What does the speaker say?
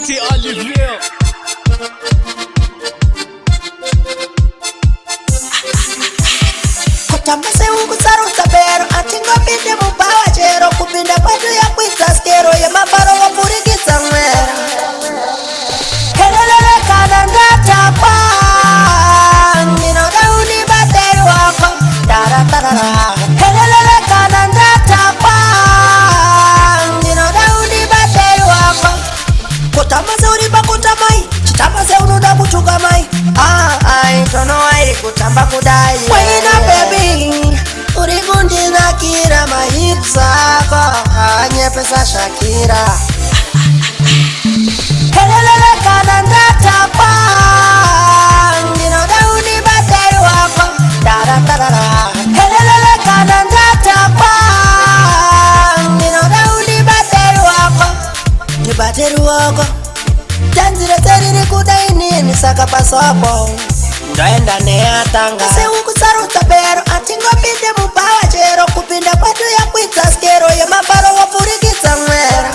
Rich Hkd Bhero. Kutambase ukusaruta bero atingo binde mubawa jero kupinda kwatu ya kuita skero ya mabaro wa purikisa mwera helelele kana ngata pa nino dauni bateri wako taratarara helelele kana ngata pa nino dauni bateri wako kutambase uriba kutamai chitambase unuda kuchuka mai ai tono ai kutamba kudai wena baby urigundina kira mahipsako anye pesa Shakira helelele kana ndata pa ngino dauni bateri wako taratarara helelele kana ndata pa ngino dauni bateri wako ni bateri wako tanzire teriri kudaini ni saka pasopo ndaenda neatanga se ukusaruta bero atingo binde mubawa jero kupinda kwatu ya kuita skero ya mabaro wa purikisa mwera